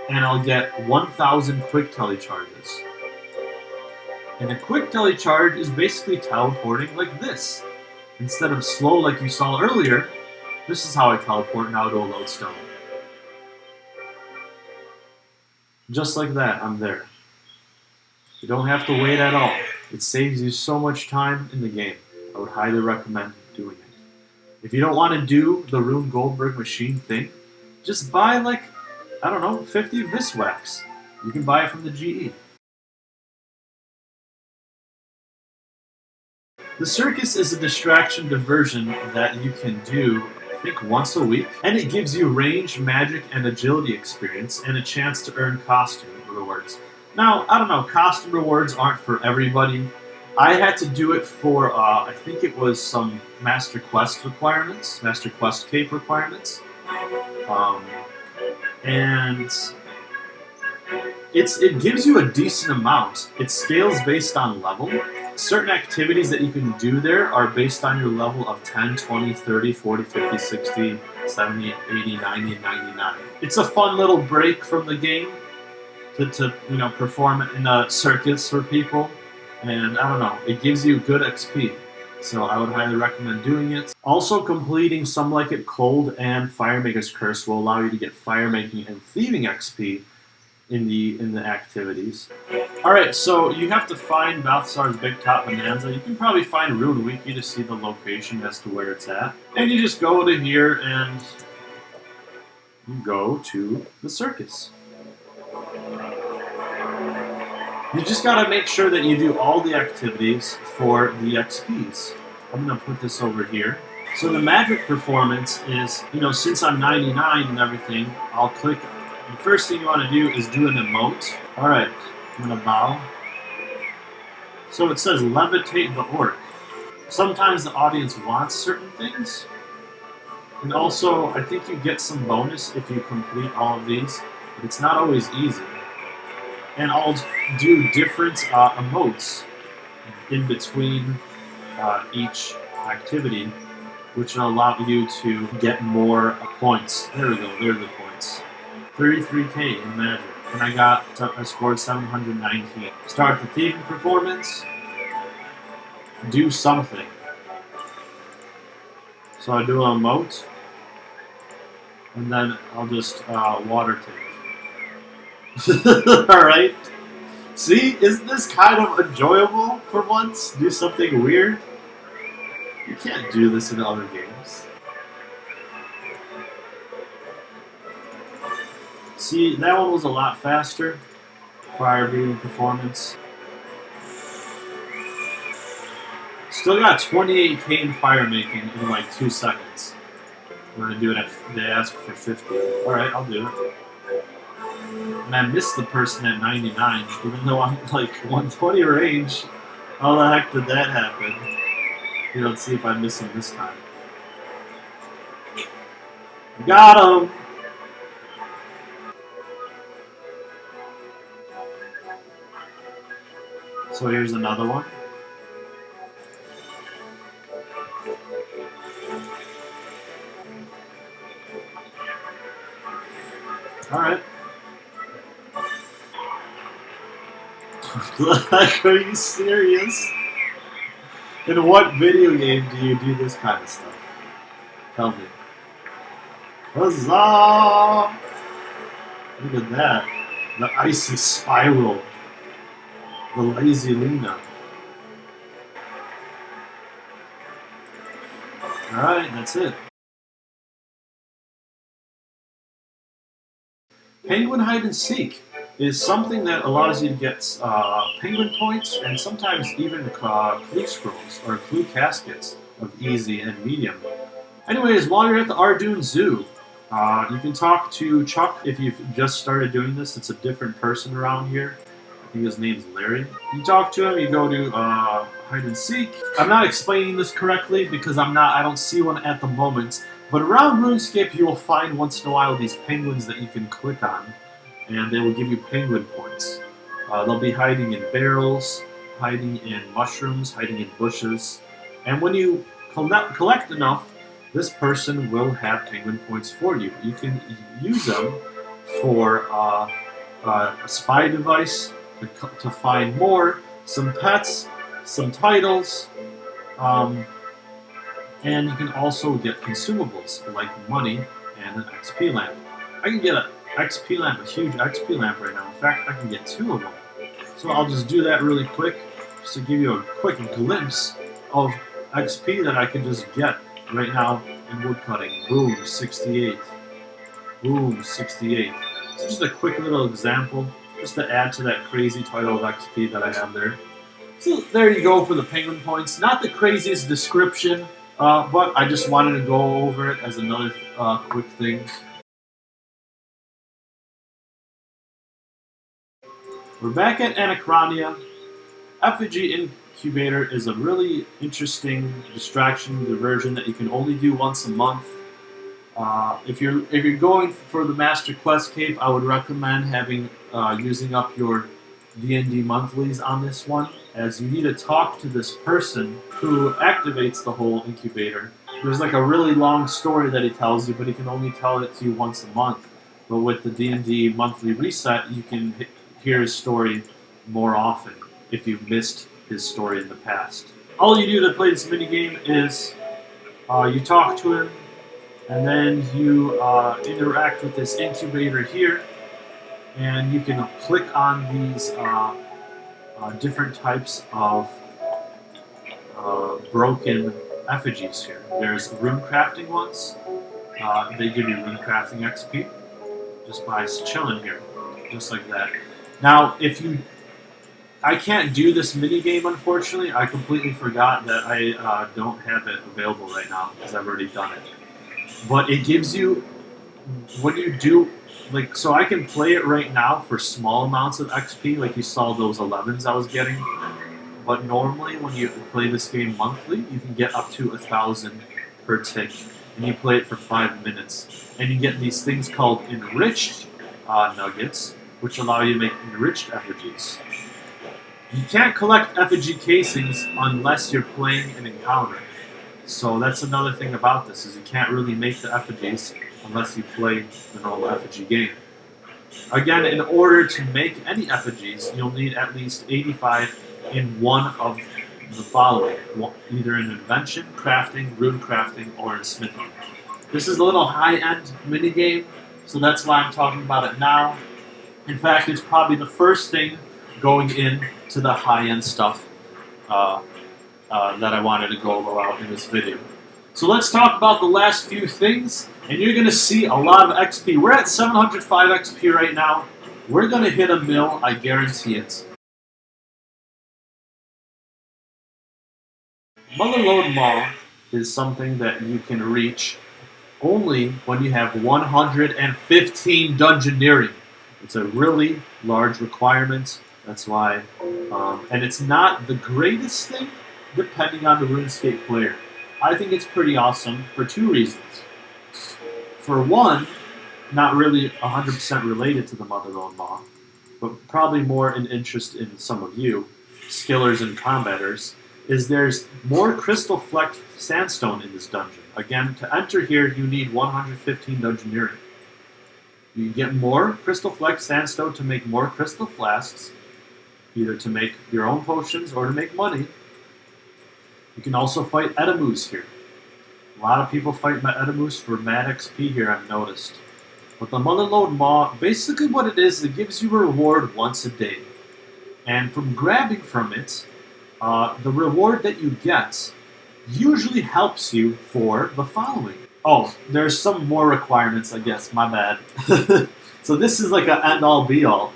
And I'll get 1,000 quick telly charges. And a quick telly charge is basically teleporting like this. Instead of slow like you saw earlier, this is how I teleport now to a lodestone. Just like that, I'm there. You don't have to wait at all. It saves you so much time in the game. I would highly recommend doing it. If you don't want to do the Rune Goldberg machine thing, just buy like, I don't know, 50 Viswax. You can buy it from the GE. The Circus is a distraction diversion that you can do, I think, once a week, and it gives you range, magic, and agility experience, and a chance to earn costume rewards. Now, I don't know, costume rewards aren't for everybody. I had to do it for, I think it was some Master Quest requirements, Master Quest Cape requirements, and it gives you a decent amount. It scales based on level. Certain activities that you can do there are based on your level of 10, 20, 30, 40, 50, 60, 70, 80, 90, and 99. It's a fun little break from the game to perform in a circus for people. And I don't know, it gives you good XP. So I would highly recommend doing it. Also, completing Some Like It Cold and Firemaker's Curse will allow you to get firemaking and thieving XP. in the activities. All right, so you have to find Balthazar's Big Top Bonanza. You can probably find Rune Wiki to see the location as to where it's at, and you just go to here and you go to the circus. You just gotta make sure that you do all the activities for the XPs. I'm gonna put this over here. So the magic performance is, since I'm 99 and everything, I'll click. The first thing you want to do is do an emote. Alright, I'm gonna bow. So it says levitate the orc. Sometimes the audience wants certain things. And also, I think you get some bonus if you complete all of these, but it's not always easy. And I'll do different emotes in between each activity, which will allow you to get more points. There we go, there are the points. 33k in magic. And I scored 719. Start the thieving performance. Do something. So I do an emote, and then I'll just water take. Alright. See, isn't this kind of enjoyable for once? Do something weird? You can't do this in other games. See, that one was a lot faster. Fire breathing performance. Still got 28k in fire making in like 2 seconds. We're gonna do it they ask for 50. Alright, I'll do it. And I missed the person at 99, even though I'm like 120 range. How the heck did that happen? Let's see if I miss him this time. Got him! So here's another one. Alright. Like, are you serious? In what video game do you do this kind of stuff? Tell me. Huzzah! Look at that. The icy spiral. The lazy Luna. Alright, that's it. Penguin hide and seek is something that allows you to get penguin points and sometimes even clue scrolls or clue caskets of easy and medium. Anyways, while you're at the Ardoon Zoo, you can talk to Chuck if you've just started doing this. It's a different person around here. I think his name's Larry. You talk to him, you go to hide and seek. I'm not explaining this correctly because I don't see one at the moment. But around Runescape, you will find once in a while these penguins that you can click on, and they will give you penguin points. They'll be hiding in barrels, hiding in mushrooms, hiding in bushes, and when you collect enough, this person will have penguin points for you. You can use them for a spy device to find more, some pets, some titles, and you can also get consumables like money and an XP lamp. I can get an XP lamp, a huge XP lamp right now. In fact, I can get 2 of them. So I'll just do that really quick, just to give you a quick glimpse of XP that I can just get right now in woodcutting. Boom, 68. Boom, 68. So just a quick little example, just to add to that crazy title of XP that I have there. So there you go for the penguin points. Not the craziest description, but I just wanted to go over it as another quick thing. We're back at Anachronia. Effigy Incubator is a really interesting distraction diversion that you can only do once a month. If you're going for the Master Quest Cape, I would recommend having using up your D&D monthlies on this one, as you need to talk to this person who activates the whole incubator. There's like a really long story that he tells you, but he can only tell it to you once a month. But with the D&D monthly reset, you can hear his story more often if you've missed his story in the past. All you do to play this minigame is you talk to him, and then you interact with this incubator here, and you can click on these different types of broken effigies here. There's rune crafting ones. They give you rune crafting XP just by chilling here, just like that. Now, I can't do this mini game, unfortunately. I completely forgot that I don't have it available right now because I've already done it. But it gives you, when you do, like, so I can play it right now for small amounts of XP, like you saw those 11s I was getting. But normally, when you play this game monthly, you can get up to 1,000 per tick, and you play it for 5 minutes. And you get these things called enriched nuggets, which allow you to make enriched effigies. You can't collect effigy casings unless you're playing an encounter. So that's another thing about this, is you can't really make the effigies unless you play the normal effigy game. Again, in order to make any effigies, you'll need at least 85 in one of the following. Either in invention, crafting, rune crafting, or in smithing. This is a little high-end minigame, so that's why I'm talking about it now. In fact, it's probably the first thing going into the high-end stuff that I wanted to go about in this video. So let's talk about the last few things, and you're going to see a lot of XP. We're at 705 XP right now. We're going to hit a mill, I guarantee it. Motherlode Maw is something that you can reach only when you have 115 dungeoneering. It's a really large requirement. That's why, and it's not the greatest thing depending on the Runescape player. I think it's pretty awesome for two reasons. For one, not really 100% related to the Motherlode Maw, but probably more in interest in some of you, skillers and combaters, is there's more crystal flecked sandstone in this dungeon. Again, to enter here, you need 115 dungeoneering. You get more crystal flecked sandstone to make more crystal flasks, either to make your own potions or to make money. You can also fight Edemus here. A lot of people fight my Edemus for mad XP here, I've noticed. But the Motherlode Maw, basically what it gives you a reward once a day. And from grabbing from it, the reward that you get usually helps you for the following. Oh, there's some more requirements, I guess, my bad. So this is like an end-all be-all.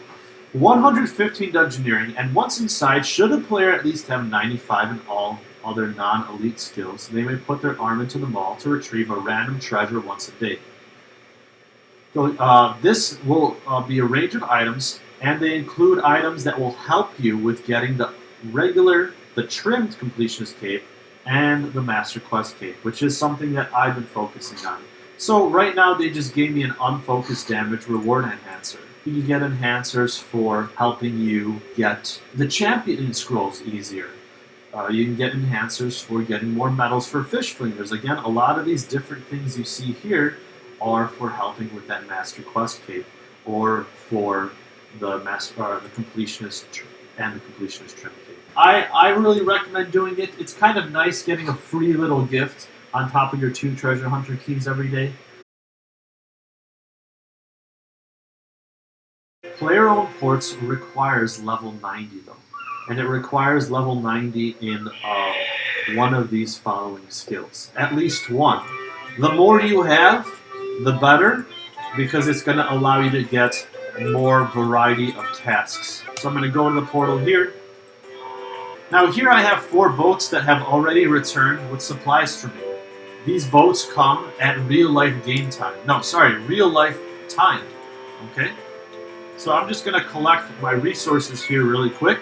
115 dungeoneering, and once inside, should a player at least have 95 in all other non-elite skills, they may put their arm into the maw to retrieve a random treasure once a day. So, this will be a range of items, and they include items that will help you with getting the trimmed completionist cape and the master quest cape, which is something that I've been focusing on. So right now they just gave me an unfocused damage reward enhancer. You can get enhancers for helping you get the champion scrolls easier. You can get enhancers for getting more medals for fish flingers. Again, a lot of these different things you see here are for helping with that master quest cape, or for the completionist and the completionist trim cape. I really recommend doing it. It's kind of nice getting a free little gift on top of your 2 treasure hunter keys every day. Player-owned ports requires level 90 though, and it requires level 90 in one of these following skills. At least one. The more you have, the better, because it's going to allow you to get more variety of tasks. So I'm going to go to the portal here. Now here I have 4 boats that have already returned with supplies for me. These boats come at real-life game time. No, sorry, real-life time. Okay? So I'm just going to collect my resources here really quick.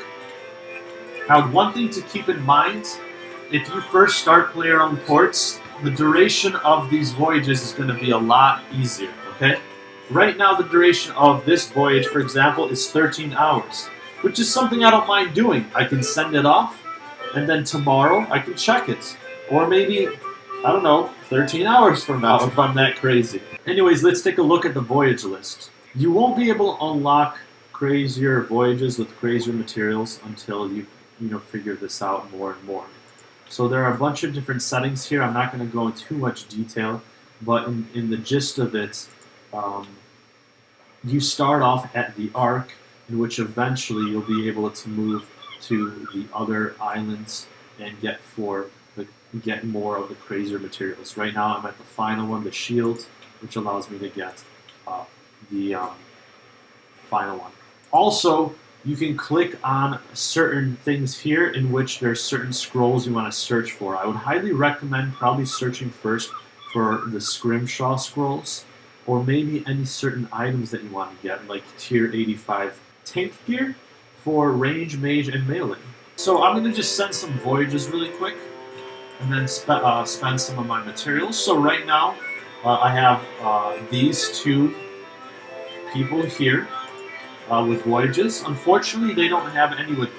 Now, one thing to keep in mind, if you first start player-owned ports, the duration of these voyages is going to be a lot easier, okay? Right now, the duration of this voyage, for example, is 13 hours, which is something I don't mind doing. I can send it off, and then tomorrow I can check it. Or maybe, I don't know, 13 hours from now if I'm that crazy. Anyways, let's take a look at the voyage list. You won't be able to unlock crazier voyages with crazier materials until you figure this out more and more. So there are a bunch of different settings here. I'm not going to go into too much detail, but in the gist of it, you start off at the Ark, in which eventually you'll be able to move to the other islands and get more of the crazier materials. Right now I'm at the final one, the shield, which allows me to get the final one. Also, you can click on certain things here in which there's certain scrolls you want to search for. I would highly recommend probably searching first for the Scrimshaw scrolls, or maybe any certain items that you want to get, like tier 85 tank gear for range, mage, and melee. So I'm going to just send some voyages really quick, and then spend some of my materials. So right now, I have these two people here with voyages. Unfortunately, they don't have any with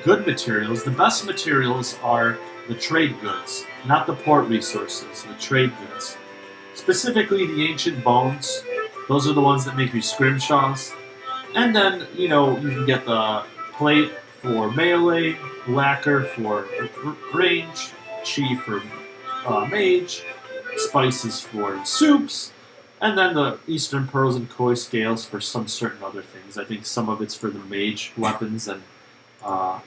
good materials. The best materials are the trade goods, not the port resources, the trade goods. Specifically the ancient bones. Those are the ones that make you scrimshaws. And then, you know, you can get the plate for melee, lacquer for range, chi for mage, spices for soups, and then the eastern pearls and koi scales for some certain other things. I think some of it's for the mage weapons, and I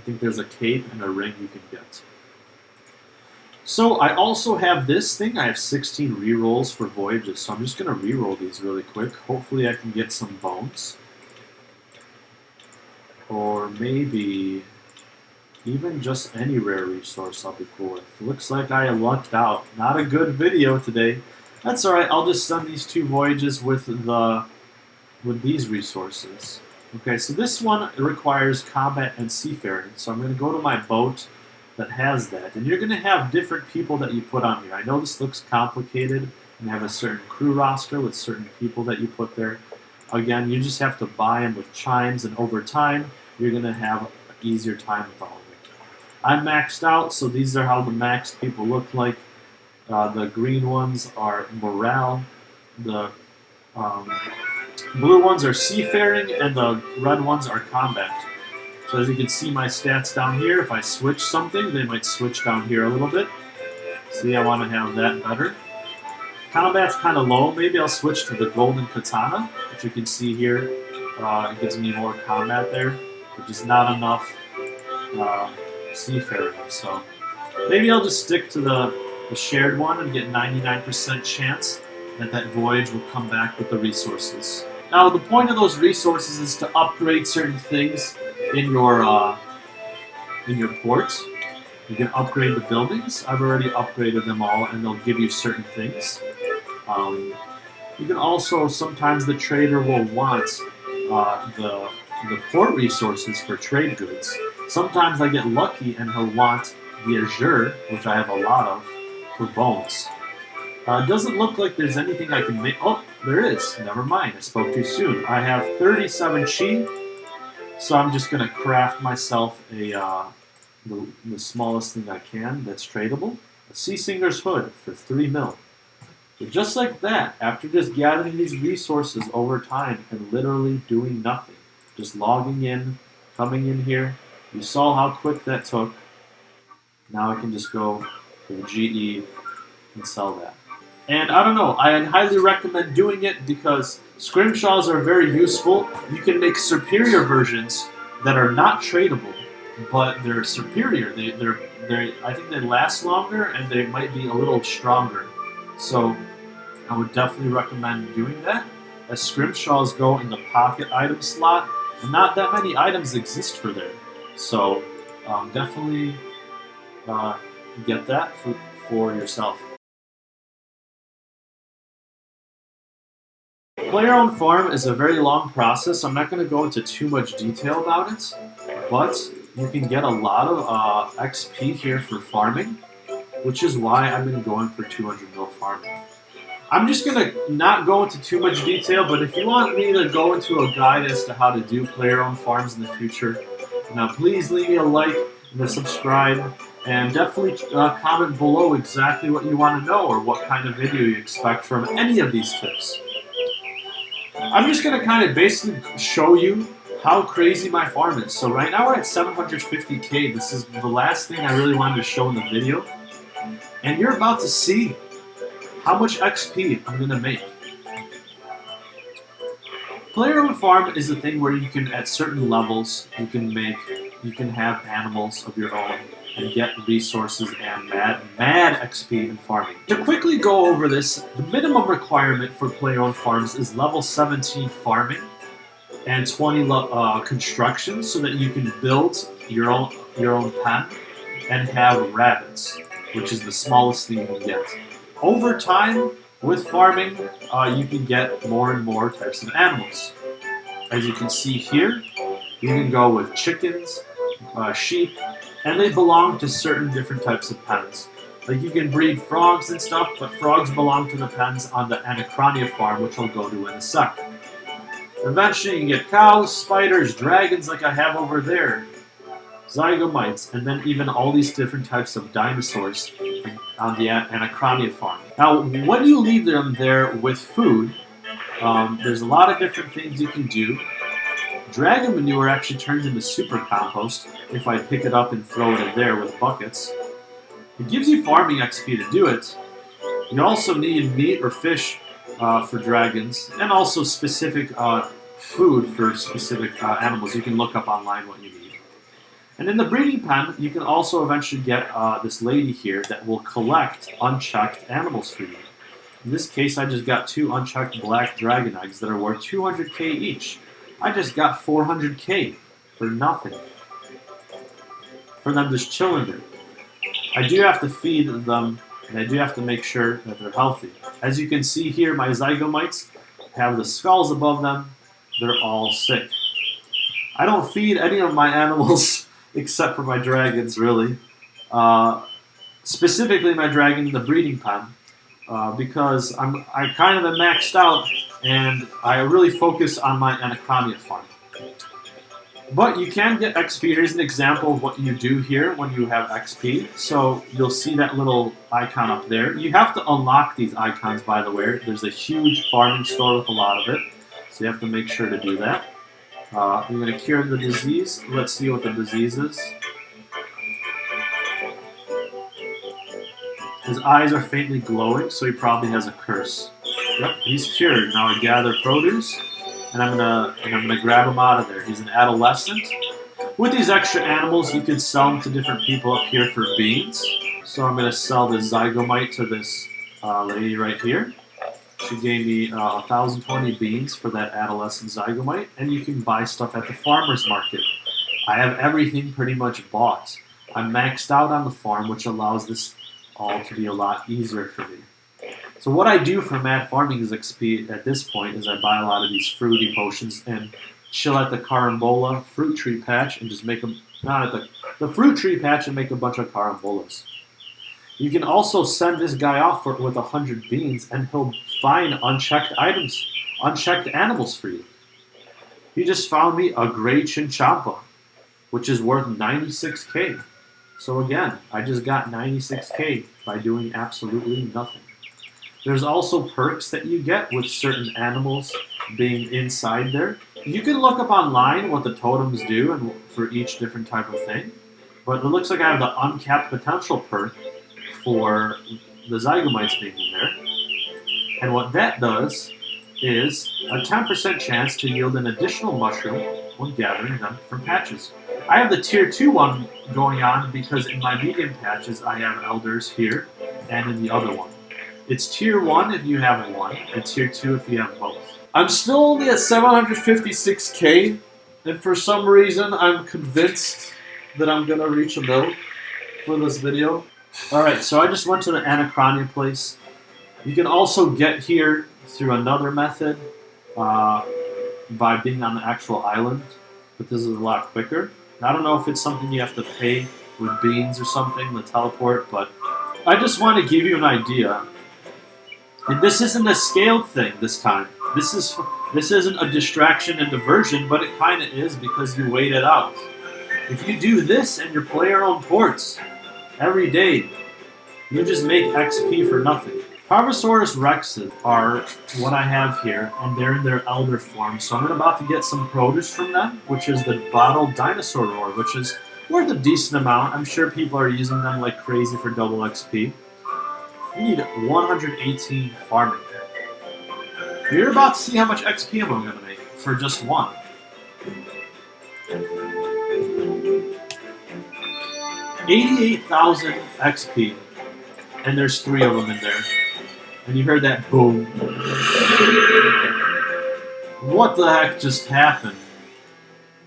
think there's a cape and a ring you can get. So I also have this thing. I have 16 rerolls for voyages, so I'm just going to reroll these really quick. Hopefully I can get some bones. Or maybe even just any rare resource I'll be cool with. Looks like I lucked out. Not a good video today. That's alright, I'll just send these two voyages with these resources. Okay, so this one requires combat and seafaring, so I'm going to go to my boat that has that. And you're going to have different people that you put on here. I know this looks complicated, and you have a certain crew roster with certain people that you put there. Again, you just have to buy them with chimes, and over time, you're going to have an easier time with all of it. I'm maxed out, so these are how the maxed people look like. The green ones are morale, the blue ones are seafaring, and the red ones are combat. So as you can see my stats down here, if I switch something, they might switch down here a little bit. See, I want to have that better. Combat's kind of low. Maybe I'll switch to the golden katana, which you can see here. It gives me more combat there, but just not enough seafaring. So maybe I'll just stick to the shared one and get 99% chance that that voyage will come back with the resources. Now, the point of those resources is to upgrade certain things in your port. You can upgrade the buildings. I've already upgraded them all, and they'll give you certain things. You can also, sometimes the trader will want the port resources for trade goods. Sometimes I get lucky and he'll want the azure, which I have a lot of, for bones. It doesn't look like there's anything I can make. Oh, there is. Never mind. I spoke too soon. I have 37 chi, so I'm just going to craft myself the smallest thing I can that's tradable. A Sea Singer's Hood for 3 mil. So just like that, after just gathering these resources over time and literally doing nothing, just logging in, coming in here, you saw how quick that took. Now I can just go to the GE and sell that. And I don't know, I highly recommend doing it because scrimshaws are very useful. You can make superior versions that are not tradable, but they're superior. I think they last longer and they might be a little stronger. So I would definitely recommend doing that. As scrimshaws go in the pocket item slot, and not that many items exist for there. So definitely get that for yourself. Player-owned farm is a very long process. I'm not going to go into too much detail about it, but you can get a lot of XP here for farming, which is why I've been going for 200 mil farming. I'm just going to not go into too much detail, but if you want me to go into a guide as to how to do player-owned farms in the future, now please leave me a like and a subscribe, and definitely comment below exactly what you want to know or what kind of video you expect from any of these tips. I'm just going to kind of basically show you how crazy my farm is. So right now we're at 750k. This is the last thing I really wanted to show in the video. And you're about to see how much XP I'm going to make. Player-owned farm is a thing where you can, at certain levels, you can have animals of your own and get resources and mad XP in farming. To quickly go over this, the minimum requirement for player-owned farms is level 17 farming and 20 construction, so that you can build your own pen and have rabbits, which is the smallest thing you can get. Over time, with farming, you can get more and more types of animals. As you can see here, you can go with chickens, sheep, and they belong to certain different types of pens. Like you can breed frogs and stuff, but frogs belong to the pens on the Anachronia farm, which I'll go to in a sec. Eventually you can get cows, spiders, dragons like I have over there, zygomites, and then even all these different types of dinosaurs on the Anachronia farm. Now, when you leave them there with food, there's a lot of different things you can do. Dragon manure actually turns into super compost if I pick it up and throw it in there with buckets. It gives you farming XP to do it. You also need meat or fish for dragons, and also specific food for specific animals. You can look up online what you need. And in the breeding pen, you can also eventually get this lady here that will collect unchecked animals for you. In this case, I just got 2 unchecked black dragon eggs that are worth 200k each. I just got 400k for nothing. For them just chilling there. I do have to feed them, and I do have to make sure that they're healthy. As you can see here, my zygomites have the skulls above them. They're all sick. I don't feed any of my animals except for my dragons, really. Specifically my dragon in the breeding pen, because I kind of am maxed out, and I really focus on my Anachronia farm. But you can get XP. Here's an example of what you do here when you have XP. So you'll see that little icon up there. You have to unlock these icons, by the way. There's a huge farming store with a lot of it, so you have to make sure to do that. I'm going to cure the disease. Let's see what the disease is. His eyes are faintly glowing, so he probably has a curse. Yep, he's cured. Now I gather produce, and I'm gonna grab him out of there. He's an adolescent. With these extra animals, you can sell them to different people up here for beans. So I'm gonna sell this zygomite to this lady right here. She gave me 1,020 beans for that adolescent zygomite, and you can buy stuff at the farmer's market. I have everything pretty much bought. I'm maxed out on the farm, which allows this all to be a lot easier for me. So what I do for mad farming is XP at this point is I buy a lot of these fruity potions and chill at the carambola fruit tree patch and just make them, not at the fruit tree patch, and make a bunch of carambolas. You can also send this guy off with 100 beans, and he'll find unchecked items, unchecked animals for you. He just found me a gray chinchompa, which is worth 96k. So again, I just got 96k by doing absolutely nothing. There's also perks that you get with certain animals being inside there. You can look up online what the totems do and for each different type of thing. But it looks like I have the uncapped potential perk for the zygomites being in there. And what that does is a 10% chance to yield an additional mushroom when gathering them from patches. I have the tier 2 one going on because in my medium patches I have elders here and in the other one. It's tier 1 if you have one, and tier 2 if you have both. I'm still only at 756k, and for some reason I'm convinced that I'm going to reach a mil for this video. Alright, so I just went to the Anachronia place. You can also get here through another method by being on the actual island, but this is a lot quicker. I don't know if it's something you have to pay with beans or something to teleport, but I just want to give you an idea. And this isn't a scaled thing this time. This isn't a distraction and diversion, but it kind of is because you wait it out. If you do this and your player-owned ports every day, you just make XP for nothing. Parvosaurus rexes are what I have here, and they're in their elder form, so I'm about to get some produce from them, which is the bottled dinosaur ore, which is worth a decent amount. I'm sure people are using them like crazy for double XP. You need 118 farming. You're about to see how much XP I'm going to make. for just one. $88,000 XP, and there's 3 of them in there. And you heard that boom. What the heck just happened?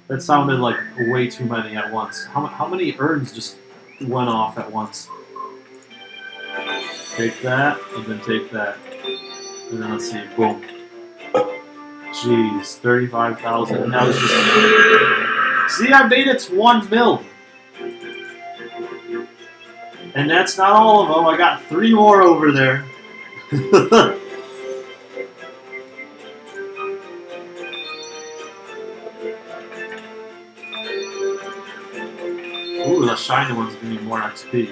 That sounded like way too many at once. How many urns just went off at once? Take that, and then take that. And then let's see, boom. Jeez, 35,000. And that was just... See, I made it to 1 mil. And that's not all of them. I got 3 more over there. Ooh, the shiny one's giving me more XP.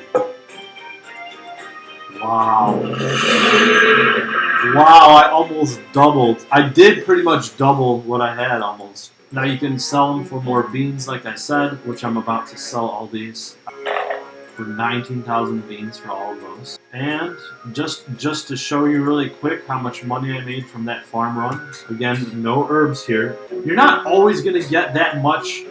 Wow. Wow, I almost doubled. I did pretty much double what I had almost. Now you can sell them for more beans, like I said, which I'm about to sell all these. For 19,000 beans for all of those. And just to show you really quick how much money I made from that farm run. Again, no herbs here. You're not always going to get that much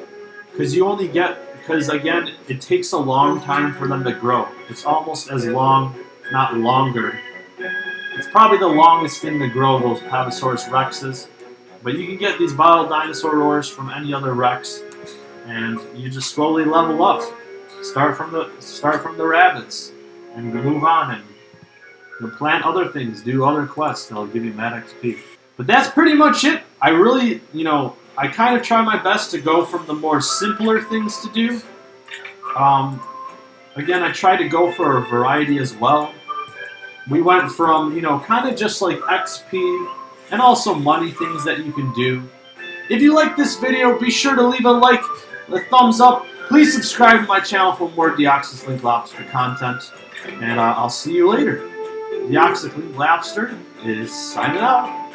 because you only get, because again, it takes a long time for them to grow. It's almost as long, not longer. It's probably the longest thing to grow, those Patasaurus Rexes. But you can get these bottle dinosaur roars from any other Rex, and you just slowly level up. Start from the rabbits, and move on and plant other things, do other quests that'll give you mad XP. But that's pretty much it. I really, I kind of try my best to go from the more simpler things to do. Again, I try to go for a variety as well. We went from, kind of just like XP and also money things that you can do. If you like this video, be sure to leave a like, a thumbs up. Please subscribe to my channel for more Deoxys Link Lobster content. And I'll see you later. Deoxys Link Lobster is signing out.